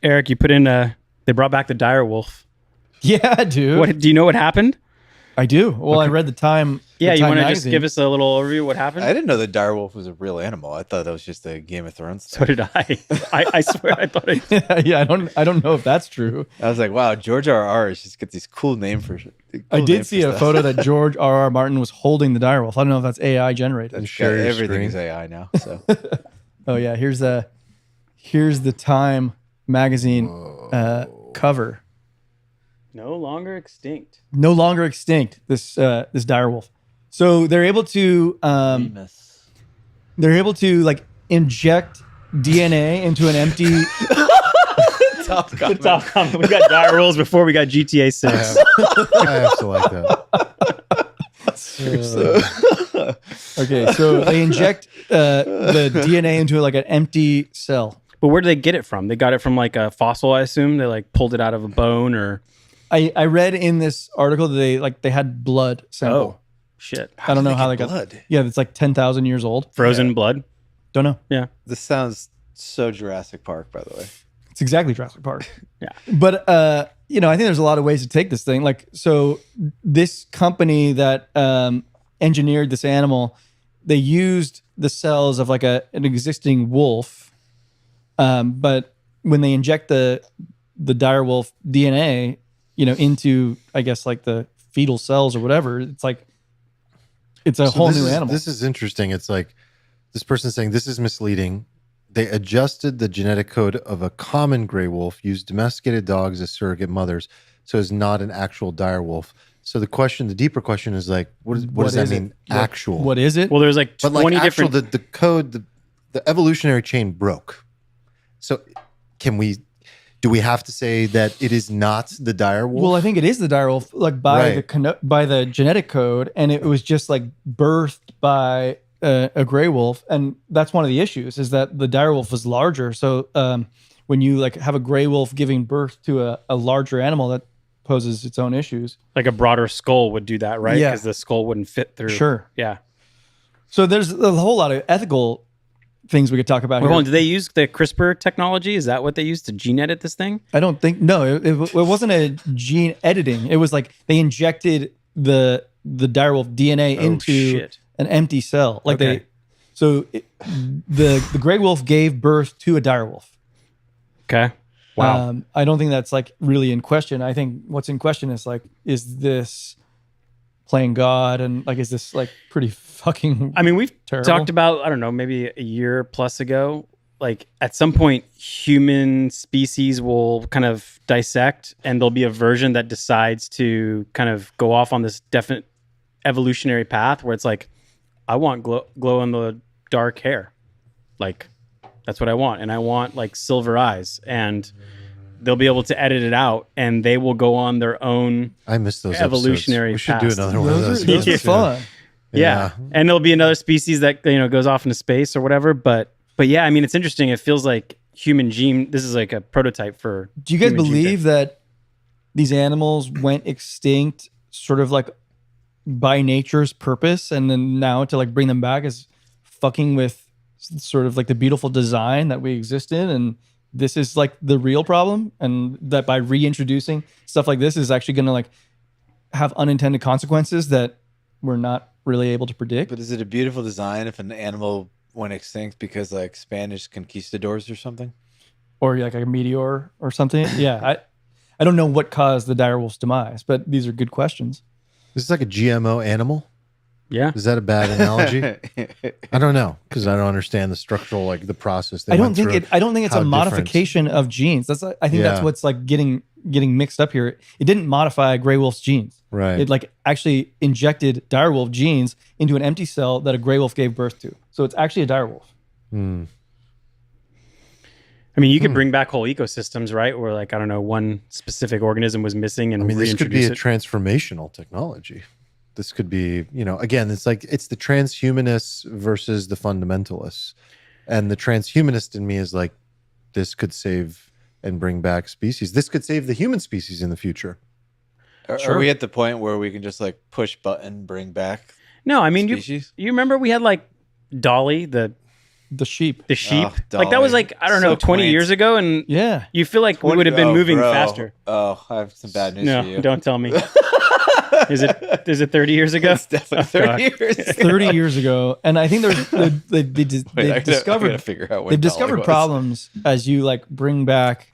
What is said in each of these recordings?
Eric, you put in they brought back the dire wolf. Yeah, dude. What do you know what happened? I do. Well, I read the Time. Yeah, the you Time want to just magazine. give us a little overview of what happened? I didn't know the direwolf was a real animal. I thought that was just a Game of Thrones So stuff. did I. I swear I thought it. Yeah, I don't know if that's true. I was like, wow, George R.R. just get these cool names for I did see a photo that George R.R. Martin was holding the direwolf. I don't know if that's AI generated. That's Share your everything screen. is AI now. So Oh yeah, here's the Time magazine cover. No longer extinct. No longer extinct. This direwolf. So they're able to like inject DNA into an empty. top The comment. top comment. We got dire wolves before we got GTA 6. I have to like that. Okay, so they inject the DNA into like an empty cell. But where do they get it from? They got it from like a fossil, I assume. They like pulled it out of a bone or. I read in this article that they had blood sample. Oh, shit. I don't know how they got blood. Yeah, it's like 10,000 years old. Frozen blood. Don't know. Yeah. This sounds so Jurassic Park, by the way. It's exactly Jurassic Park. Yeah. But I think there's a lot of ways to take this thing. Like, so this company that engineered this animal, they used the cells of like an existing wolf, but when they inject the direwolf DNA, into I guess like the fetal cells or whatever, it's like it's a whole new animal. This is interesting. It's like this person saying this is misleading. They adjusted the genetic code of a common gray wolf, used domesticated dogs as surrogate mothers, so it's not an actual dire wolf. So the deeper question is like, what does that mean? Actual. What is it? Well, there's like But 20 like actual, different. the code, the evolutionary chain broke. So do we have to say that it is not the dire wolf? Well, I think it is the direwolf, like by the genetic code, and it was just like birthed by a gray wolf, and that's one of the issues is that the direwolf was larger. So when you like have a gray wolf giving birth to a larger animal, that poses its own issues. Like a broader skull would do that, right? Yeah. Because the skull wouldn't fit through. Sure. Yeah. So there's a whole lot of ethical things we could talk about Well, here. hold on, did they use the CRISPR technology? Is that what they used to gene edit this thing? I don't think it wasn't a gene editing. It was like they injected the direwolf DNA into shit. an empty cell. Like Okay. the gray wolf gave birth to a direwolf. Okay. Wow. I don't think that's like really in question. I think what's in question is like, is this playing God, and like, is this like pretty fucking? I mean, we've terrible? talked about, I don't know, maybe a year plus ago, like at some point human species will kind of dissect and there'll be a version that decides to kind of go off on this definite evolutionary path where it's like, I want glow in the dark hair. Like that's what I want. And I want like silver eyes, and they'll be able to edit it out and they will go on their own. I miss those evolutionary episodes. We should do past. another one of those. Those are fun. Yeah. And there'll be another species that, goes off into space or whatever. But yeah, I mean, it's interesting. It feels like human gene. This is like a prototype for. Do you guys human gene believe that these animals went extinct sort of like by nature's purpose, and then now to like bring them back is fucking with sort of like the beautiful design that we exist in, and this is like the real problem, and that by reintroducing stuff like this is actually going to like have unintended consequences that we're not really able to predict. But is it a beautiful design if an animal went extinct because like Spanish conquistadors or something? Or like a meteor or something? Yeah, I don't know what caused the direwolf's demise, but these are good questions. This is like a GMO animal. Yeah. Is that a bad analogy? I don't know, because I don't understand the structural, like the process. I don't think it's how a different. modification of genes. I think that's Yeah. what's like getting mixed up here. It didn't modify gray wolf's genes. Right. It like actually injected direwolf genes into an empty cell that a gray wolf gave birth to. So it's actually a direwolf. I mean, you could bring back whole ecosystems, right? Where like, I don't know, one specific organism was missing and I mean, this could be a reintroduce it. transformational technology. This could be, again, it's like it's the transhumanists versus the fundamentalists. And the transhumanist in me is like, this could save and bring back species. This could save the human species in the future. Are we at the point where we can just like push button, bring back No, I mean, species? you remember we had like Dolly, the the sheep. The sheep. Oh, Like that was Dolly. like, I don't So know, 20 quaint. years ago. And Yeah. you feel like we would have been moving bro. faster. Oh, I have some bad news No, for you. don't tell me. Is it 30 years ago? It's definitely Oh, 30 God. years. 30 years ago, and I think they've I discovered gotta figure out when they've Dolly discovered was. problems as you like bring back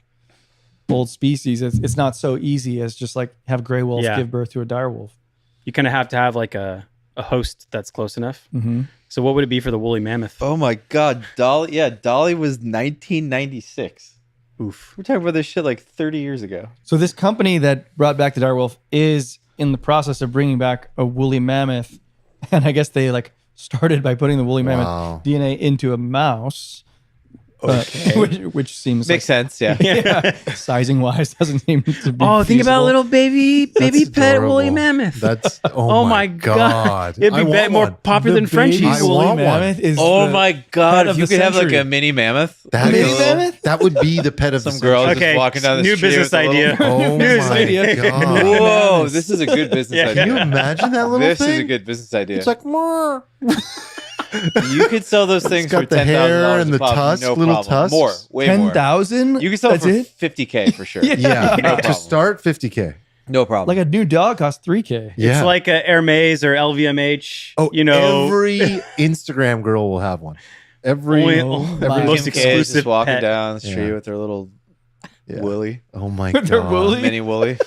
old species. It's not so easy as just like have gray wolf Yeah. give birth to a dire wolf. You kind of have to have like a host that's close enough. Mm-hmm. So what would it be for the woolly mammoth? Oh my God, Dolly! Yeah, Dolly was 1996. Oof. We're talking about this shit like 30 years ago. So this company that brought back the dire wolf is in the process of bringing back a woolly mammoth, and I guess they like started by putting the woolly mammoth Wow. DNA into a mouse. Which seems Makes sense. Yeah. yeah, sizing wise doesn't seem to be. Oh, think about feasible. little baby That's pet woolly adorable. mammoth. That's Oh my God. It'd I be want more one. popular The than Frenchies. baby I woolly want one. mammoth is Oh the my pet God! of If you the could have like century. a mini mammoth, That Mini is- mammoth? That would be the pet of some the girls century. Okay, just walking down the new street business with a little- idea. Oh News my idea. God. Whoa, this is a good business Yeah. idea. Can you imagine that little This thing? is a good business idea. It's like more. You could sell those things got for the $10,000 hair and a the pop, tusk, no little problem. tusks. More, way more. 10,000. You can sell That's it for it. $50K for sure. Yeah. no To problem. start, 50K. No problem. Like a new dog costs $3,000. Yeah. It's like a Hermes or LVMH. Oh, you know, every Instagram girl will have one. Every, Only- my- every most Kim K is exclusive just walking pet. down the street Yeah. with her little Yeah. woolly, Oh my With their God. woolly? mini woolly,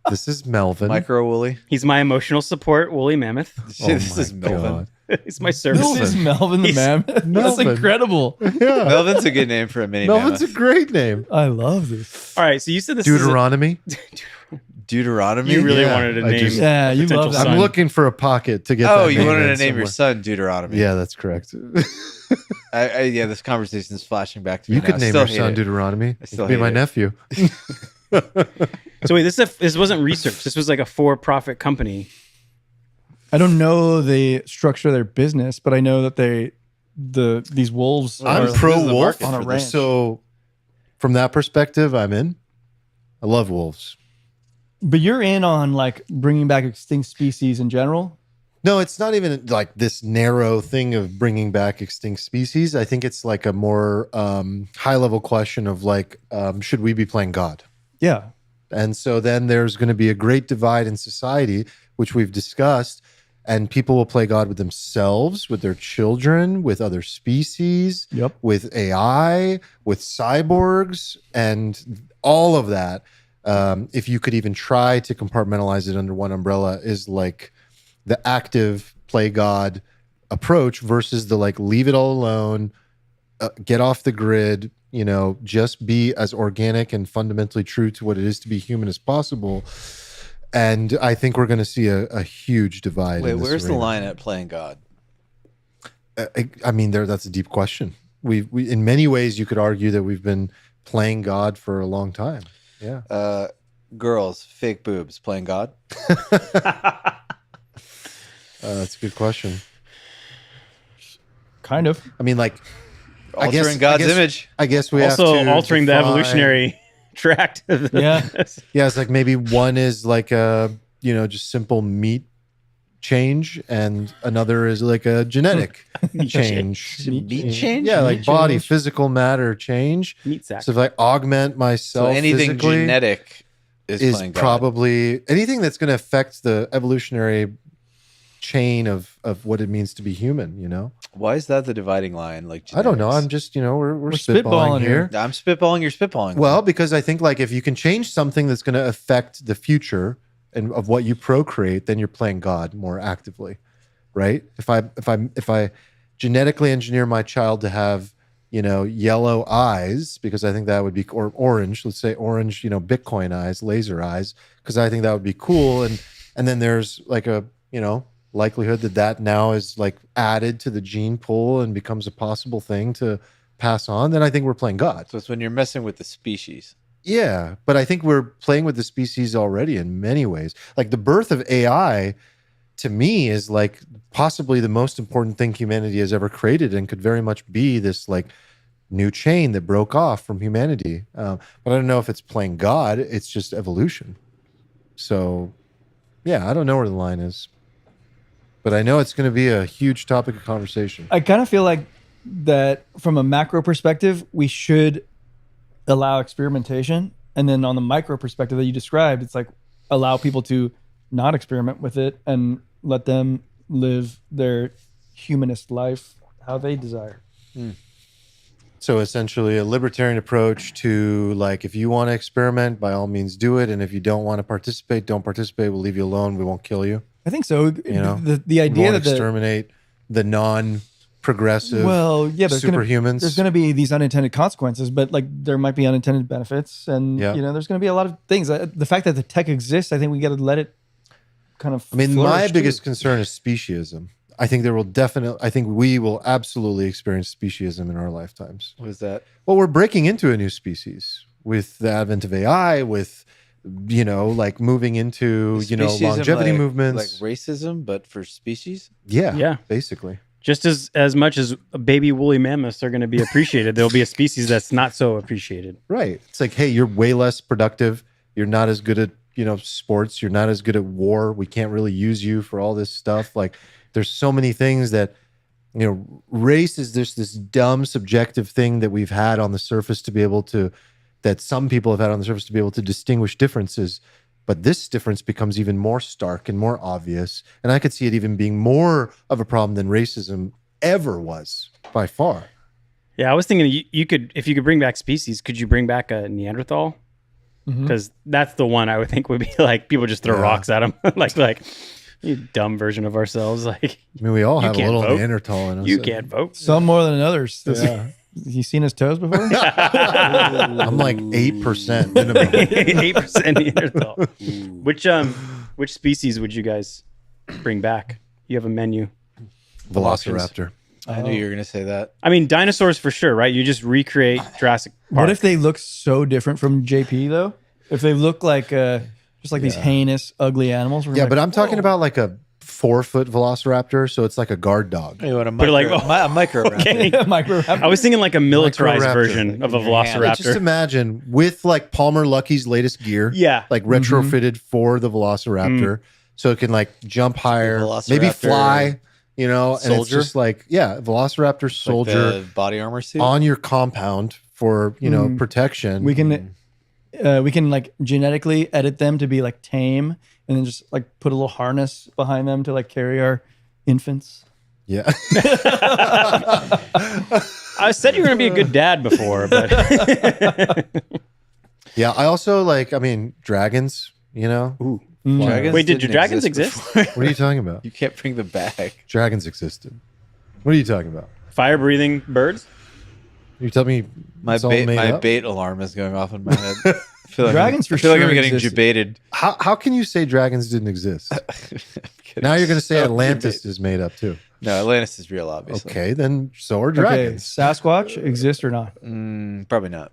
This is Melvin. micro woolly. he's my emotional support woolly mammoth. Oh This my is Melvin. God. He's my service. This is Melvin the He's- mammoth. That's Melvin. incredible. Yeah. Melvin's a good name for a mini Melvin's a mammoth. great name. I love this. All right, so you said this is Deuteronomy. Deuteronomy. you really Yeah, wanted to I name. just- Yeah, you potential love that. son. I'm looking for a pocket to get Oh, that you name wanted in to name your somewhere. son Deuteronomy. Yeah, that's correct. Yeah, this conversation is flashing back to me You could now. name Still your hate son it. Deuteronomy. I He still could be hate my it. nephew. So wait, this wasn't research. This was like a for-profit company. I don't know the structure of their business, but I know that these wolves I'm This pro is the wolf market on a for ranch. this. So, from that perspective, I'm in. I love wolves. But you're in on like bringing back extinct species in general. No, it's not even like this narrow thing of bringing back extinct species. I think it's like a more high level question of like, should we be playing God? Yeah. And so then there's going to be a great divide in society, which we've discussed, and people will play God with themselves, with their children, with other species, Yep. with AI, with cyborgs, and all of that. If you could even try to compartmentalize it under one umbrella, is like the active play God approach versus the like leave it all alone, get off the grid, you know, just be as organic and fundamentally true to what it is to be human as possible. And I think we're going to see a huge divide. Wait, in this where's the arena. line at playing God? I mean, that's a deep question. We in many ways you could argue that we've been playing God for a long time. Yeah. Girls, fake boobs, playing God. That's a good question. Kind of. I mean, like, Altering God's image. I guess we Also have to altering the define- evolutionary tract. Yeah. Yeah, it's like maybe one is like a, you know, just simple meat change, and another is like a genetic change. Meat change? Yeah, like Meat body, change. physical matter change. Meat sack. So if I augment So myself anything physically, genetic is is playing God. probably anything that's going to affect the evolutionary chain of what it means to be human, you know? Why is that the dividing line? Like I don't know. genetics? I'm just, you know, we're spitballing spitballing here. here. I'm spitballing. You're spitballing. Well, because I think like if you can change something that's going to affect the future and of what you procreate, then you're playing God more actively, right? If I genetically engineer my child to have, you know, yellow eyes, because I think that would be, or orange, let's say orange, you know, Bitcoin eyes, laser eyes, because I think that would be cool. And then there's like a, you know, likelihood that now is like added to the gene pool and becomes a possible thing to pass on, then I think we're playing God. so it's when you're messing with the species. Yeah, but I think we're playing with the species already in many ways. Like the birth of AI, to me, is like possibly the most important thing humanity has ever created, and could very much be this like new chain that broke off from humanity. But I don't know if it's playing God. It's just evolution. So, yeah, I don't know where the line is, but I know it's going to be a huge topic of conversation. I kind of feel like that from a macro perspective, we should allow experimentation. And then on the micro perspective that you described, it's like allow people to not experiment with it and let them live their humanist life how they desire. So essentially a libertarian approach to like, if you want to experiment, by all means do it. And if you don't want to participate, don't participate. We'll leave you alone. We won't kill you. I think so. You know, the We idea won't that exterminate the non-progressive there's superhumans. there's going to be these unintended consequences, but like there might be unintended benefits, and Yeah. there's going to be a lot of things. The fact that the tech exists, I think we got to let it kind of. I mean, my flourish, too. biggest concern is speciesism. I think we will absolutely experience speciesism in our lifetimes. What is that? Well, we're breaking into a new species with the advent of AI, with, like moving into, Speciesism, longevity like movements. racism, but for species. Yeah. Basically. Just as much as baby woolly mammoths are going to be appreciated, there'll be a species that's not so appreciated. Right. It's like, hey, you're way less productive. You're not as good at, sports. You're not as good at war. We can't really use you for all this stuff. Like, there's so many things that, race is just this dumb subjective thing that we've had on the surface that some people have had on the surface to be able to distinguish differences. But this difference becomes even more stark and more obvious. And I could see it even being more of a problem than racism ever was by far. Yeah, I was thinking you could, if you could bring back species, could you bring back a Neanderthal? Because that's the one I would think would be like people just throw rocks at them, like you dumb version of ourselves. Like, I mean, we all have a can't little vote. Neanderthal in us. You can't vote. Some more than others. You seen his toes before? I'm like 8% minimum. 8% Neanderthal. Which species would you guys bring back? You have a menu. Velociraptor. I knew you were going to say that. I mean, dinosaurs for sure, right? You just recreate Jurassic Park. What if they look so different from JP though? If they look like just like these heinous, ugly animals? Yeah, but I'm talking about like a 4-foot Velociraptor, so it's like a guard dog. Hey, what a But micro, like, a micro Okay. Microraptor. I was thinking like a militarized Microraptor. version of a Yeah, Just Velociraptor. imagine with like Palmer Luckey's latest gear, Yeah. like retrofitted for the Velociraptor, so it can like jump higher, maybe Velociraptor fly, and it's soldier? just like Velociraptor like soldier the body armor suit. on your compound for protection. We can like genetically edit them to be like tame, and then just like put a little harness behind them to like carry our infants. Yeah. I said you were going to be a good dad before, but Yeah. I also dragons, Ooh. Dragons Wait, did didn't dragons exist? before. What are you talking about? You can't bring them back. Dragons existed. What are you talking about? Fire-breathing birds? You tell me My it's all bait, made my up? bait alarm is going off in my head. I feel like Dragons for I feel like sure I'm getting existed. debated. How can you say dragons didn't exist? Now you're going to say Atlantis is made up too. No, Atlantis is real, obviously. Okay, then so are Okay, dragons. Sasquatch exist or not? Probably not.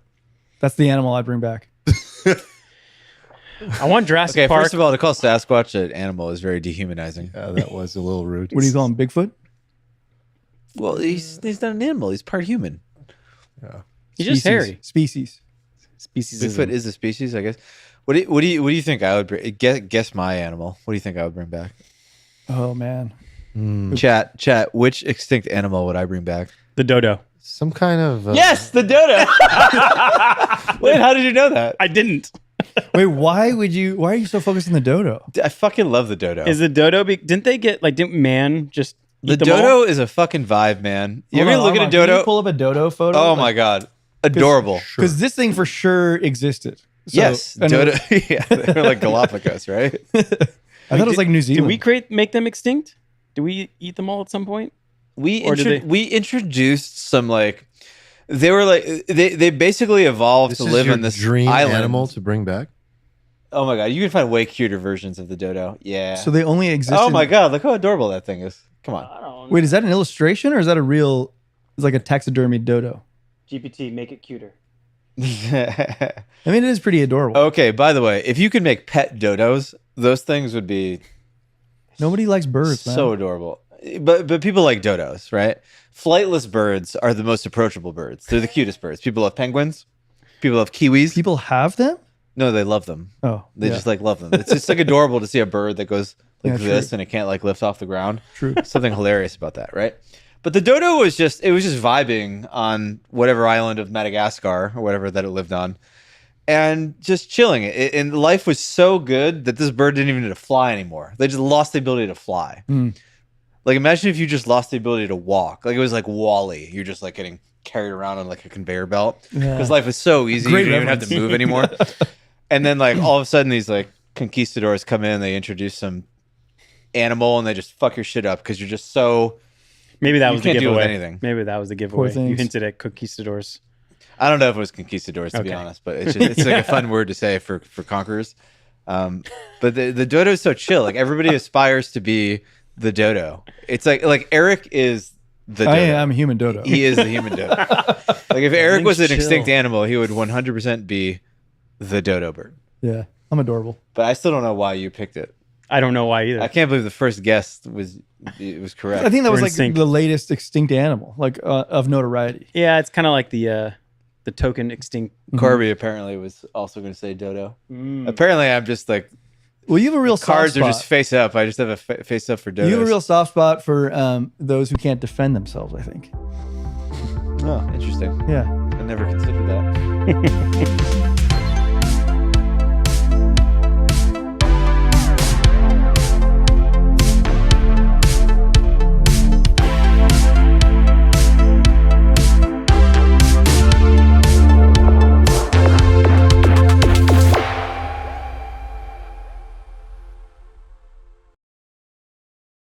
That's the animal I'd bring back. I want Jurassic Okay, Park. first of all, to call Sasquatch an animal is very dehumanizing. That was a little rude. What do you call him? Bigfoot? Well, he's not an animal. He's part human. He's just hairy. Species. Species. Bigfoot is a species, I guess. What do you think I would bring? Guess my animal. What do you think I would bring back? Oh man. Chat. Which extinct animal would I bring back? the dodo. Some kind of Yes, the dodo. Wait, how did you know that? I didn't. Wait, why are you so focused on the dodo? I fucking love the dodo. Is the dodo? Didn't they get like? Didn't man just The eat them all? dodo is a fucking vibe, man. You ever Hold on, look hold at a on. Can you dodo? pull up a dodo photo. Oh my god, adorable. Because this thing for sure existed. So- Yes, and dodo. Yeah, they're like Galapagos, right? I thought it was like New Zealand. Did we make them extinct? Did we eat them all at some point? We Or did they- we introduced some like they were like they basically evolved This to is live your in this dream island. animal to bring back. Oh my god, you can find way cuter versions of the dodo. Yeah. So they only exist. Oh my god, look how adorable that thing is. Come on. I don't. Wait, is that an illustration or is that a real? It's like a taxidermy dodo. GPT, make it cuter. I mean, it is pretty adorable. Okay, by the way, if you could make pet dodos, those things would be Nobody likes birds, man. so adorable. But people like dodos, right? Flightless birds are the most approachable birds. They're the cutest birds. People love penguins. People love kiwis. People have them. No, they love them. Oh, They yeah. just like love them. It's just like adorable to see a bird that goes like Yeah, this true. and it can't like lift off the ground. True. Something hilarious about that, right? But the dodo was just vibing on whatever island of Madagascar or whatever that it lived on, and just chilling. And life was so good that this bird didn't even need to fly anymore. They just lost the ability to fly. Like, imagine if you just lost the ability to walk. Like, it was like Wall-E. You're just like getting carried around on like a conveyor belt because life was so easy. Great You didn't even have to move anymore. And then like all of a sudden these like conquistadors come in, they introduce some animal and they just fuck your shit up because you're just so. Maybe that You was the can't deal with giveaway. anything. Maybe that was the giveaway. You things. hinted at conquistadors. I don't know if it was conquistadors to be Okay. honest, but it's like a fun word to say for conquerors. But the dodo is so chill. Like everybody aspires to be the dodo. It's like Eric is the dodo. I'm a human dodo. He is the human dodo. Like if Eric was an chill. extinct animal, he would 100% be the dodo bird. Yeah, I'm adorable. But I still don't know why you picked it. I don't know why either. I can't believe the first guess was correct. I think that was We're in like sync. the latest extinct animal, like of notoriety. Yeah, it's kind of like the token extinct. Corby apparently was also going to say dodo. Mm. Apparently, I'm just like Well, you have a real cards soft are spot. just face up. I just have a face up for dodos. You have a real soft spot for those who can't defend themselves, I think. Oh, interesting. Yeah. I never considered that.